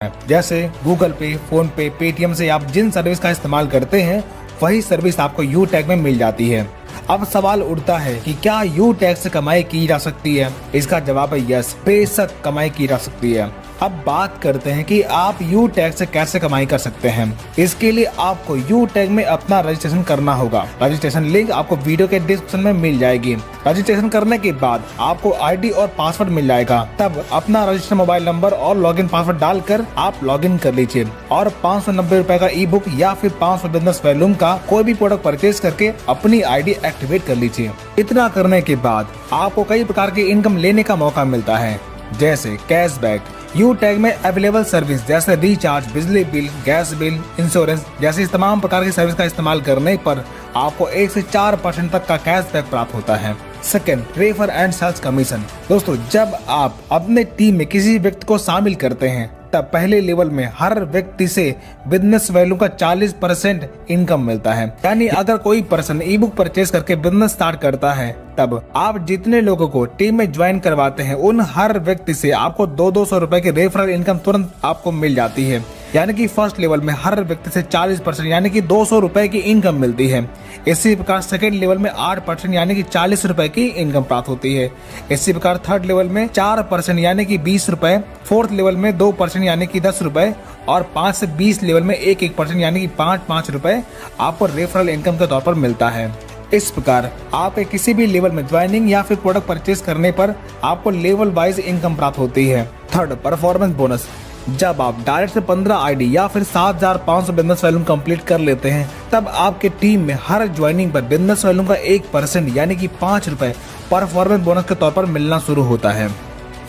है। जैसे गूगल पे, फोन पे, पेटीएम से आप जिन सर्विस का इस्तेमाल करते हैं वही सर्विस आपको यू टैग में मिल जाती है। अब सवाल उठता है कि क्या यू टैग से कमाई की जा सकती है? इसका जवाब है यस, बेशक कमाई की जा सकती है। अब बात करते हैं कि आप यू टैग से कैसे कमाई कर सकते हैं। इसके लिए आपको यू टैग में अपना रजिस्ट्रेशन करना होगा। रजिस्ट्रेशन लिंक आपको वीडियो के डिस्क्रिप्शन में मिल जाएगी। रजिस्ट्रेशन करने के बाद आपको आईडी और पासवर्ड मिल जाएगा। तब अपना रजिस्टर्ड मोबाइल नंबर और लॉगिन पासवर्ड डालकर आप लॉगिन कर लीजिए और 590 रुपए का ई बुक या फिर 500 बिजनेस वॉल्यूम का कोई भी प्रोडक्ट परचेज करके अपनी आईडी एक्टिवेट कर लीजिए। इतना करने के बाद आपको कई प्रकार की इनकम लेने का मौका मिलता है, जैसे कैशबैक। यू टैग में अवेलेबल सर्विस जैसे रिचार्ज, बिजली बिल, गैस बिल, इंश्योरेंस जैसी तमाम प्रकार की सर्विस का इस्तेमाल करने पर आपको 1 से 4% तक का कैशबैक प्राप्त होता है। Second, refer and sales commission. दोस्तों, जब आप अपने टीम में किसी व्यक्ति को शामिल करते हैं तब पहले लेवल में हर व्यक्ति से बिजनेस वैल्यू का 40% इनकम मिलता है। यानी अगर कोई पर्सन ई बुक परचेज करके बिजनेस स्टार्ट करता है तब आप जितने लोगों को टीम में ज्वाइन करवाते हैं उन हर व्यक्ति से आपको 200 रुपए की रेफरल इनकम तुरंत आपको मिल जाती है। यानी कि फर्स्ट लेवल में हर व्यक्ति से 40% यानी कि 200 रुपए की इनकम मिलती है। इसी प्रकार सेकेंड लेवल में 8% यानी कि 40 रुपए की इनकम प्राप्त होती है। इसी प्रकार थर्ड लेवल में 4% यानी कि 20 रुपए, फोर्थ लेवल में 2% यानी कि 10 रुपए और 5 से 20 लेवल में 1% यानी कि 5 रुपए आपको रेफरल इनकम के तौर पर मिलता है। इस प्रकार आप किसी भी लेवल में ज्वाइनिंग या फिर प्रोडक्ट परचेज करने पर आपको लेवल वाइज इनकम प्राप्त होती है। Third, performance bonus. जब आप डायरेक्ट से 15 आईडी या फिर 7500 बिजनेस वॉल्यूम कंप्लीट कर लेते हैं तब आपके टीम में हर ज्वाइनिंग पर बिजनेस वॉल्यूम का 1% यानी कि 5 रुपए परफॉर्मेंस बोनस के तौर पर मिलना शुरू होता है।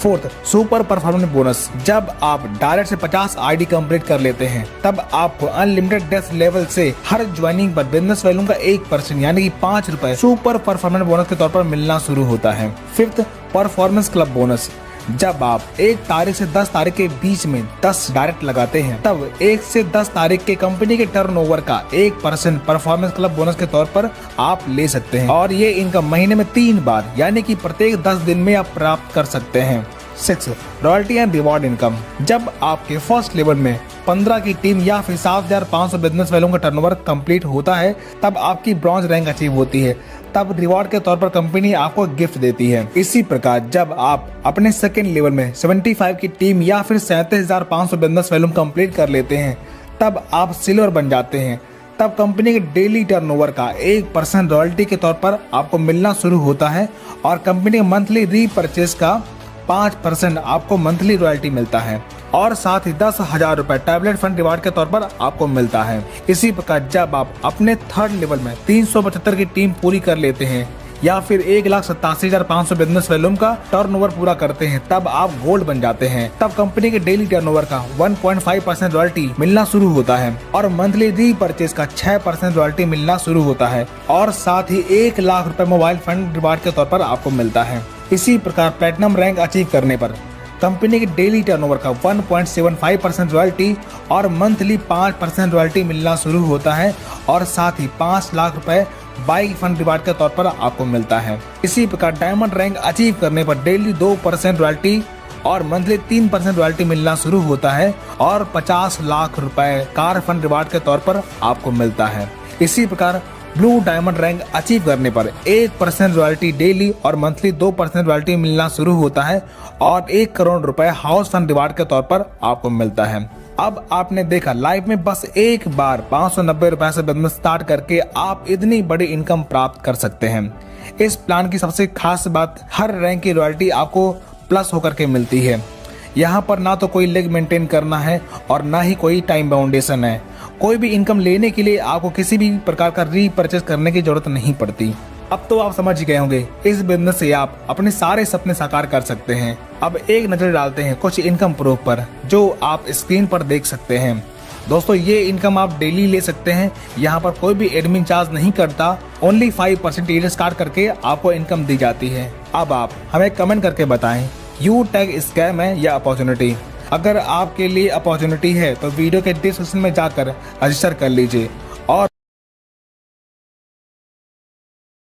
Fourth, super performance bonus. जब आप डायरेक्ट से 50 आईडी कंप्लीट कर लेते हैं तब आपको अनलिमिटेड डेस्क लेवल से हर ज्वाइनिंग पर बिजनेस वॉल्यूम का 1% यानी कि 5 रुपए सुपर परफॉर्मेंस बोनस के तौर पर मिलना शुरू होता है। Fifth, performance club bonus. जब आप 1 तारीख से 10 तारीख के बीच में 10 डायरेक्ट लगाते हैं तब 1 से 10 तारीख के कंपनी के टर्नओवर का 1% परफॉर्मेंस क्लब बोनस के तौर पर आप ले सकते हैं और ये इनकम महीने में 3 बार यानी कि प्रत्येक 10 दिन में आप प्राप्त कर सकते हैं। 6, रॉयल्टी एंड रिवॉर्ड इनकम। जब आपके फर्स्ट लेवल में 15 की टीम या फिर 7500 बिजनेस वैल्यू का टर्नओवर कंप्लीट होता है तब आपकी ब्रॉन्ज रैंक अचीव होती है। तब रिवॉर्ड के तौर पर कंपनी आपको गिफ्ट देती है। इसी प्रकार जब आप अपने सेकेंड लेवल में 75 की टीम या फिर 37,500 बिजनेस वैल्यू कंप्लीट कर लेते हैं तब आप सिल्वर बन जाते हैं। तब कंपनी के डेली टर्नओवर का 1% रॉयल्टी के तौर पर आपको मिलना शुरू होता है और कंपनी के मंथली रीपरचेज का 5% आपको मंथली रॉयल्टी मिलता है और साथ ही 10,000 रुपए टैबलेट फंड रिवार्ड के तौर पर आपको मिलता है। इसी प्रकार जब आप अपने थर्ड लेवल में 375 की टीम पूरी कर लेते हैं या फिर 1,87,500 बिजनेस वॉल्यूम का टर्नओवर पूरा करते हैं तब आप गोल्ड बन जाते हैं। तब कंपनी के डेली टर्नओवर का 1.5% रॉयल्टी मिलना शुरू होता है और मंथली रीपरचेज का 6% रॉयल्टी मिलना शुरू होता है और साथ ही 1 लाख रुपए मोबाइल फंड रिवार्ड के तौर पर आपको मिलता है। इसी प्रकार प्लेटिनम रैंक अचीव करने पर कंपनी के डेली टर्नओवर का 1.75% रॉयल्टी और मंथली 5% रॉयल्टी मिलना शुरू होता है और साथ ही 5 लाख रुपए बाइक फंड रिवार्ड के तौर पर आपको मिलता है। इसी प्रकार डायमंड रैंक अचीव करने पर डेली 2% रॉयल्टी और मंथली 3% रॉयल्टी मिलना शुरू होता है और 50 लाख रुपए कार फंड रिवार्ड के तौर पर आपको मिलता है। इसी प्रकार ब्लू डायमंड रैंक अचीव करने पर 1% रॉयल्टी डेली और मंथली 2% रॉयल्टी मिलना शुरू होता है और 1 करोड़ रुपए हाउस फंड रिवार्ड के तौर पर आपको मिलता है। अब आपने देखा लाइफ में बस एक बार 590 रुपए से बिजनेस स्टार्ट करके आप इतनी बड़ी इनकम प्राप्त कर सकते हैं। इस प्लान की सबसे खास बात हर रैंक की रॉयल्टी आपको प्लस होकर के मिलती है। यहाँ पर ना तो कोई लेग मेंटेन करना है और ना ही कोई टाइम बाउंडेशन है। कोई भी इनकम लेने के लिए आपको किसी भी प्रकार का रीपरचेज करने की जरूरत नहीं पड़ती। अब तो आप समझ गए होंगे इस बिजनेस से आप अपने सारे सपने साकार कर सकते हैं। अब एक नजर डालते हैं कुछ इनकम प्रूफ पर जो आप स्क्रीन पर देख सकते हैं। दोस्तों, ये इनकम आप डेली ले सकते हैं। यहाँ पर कोई भी एडमिन चार्ज नहीं करता। ओनली 5% ईयर स्टार्ट करके आपको इनकम दी जाती है। अब आप हमें कमेंट करके बताएं यू टैग स्कैम है या अपॉर्चुनिटी। अगर आपके लिए अपॉर्चुनिटी है तो वीडियो के डिस्क्रिप्शन में जाकर रजिस्टर कर लीजिए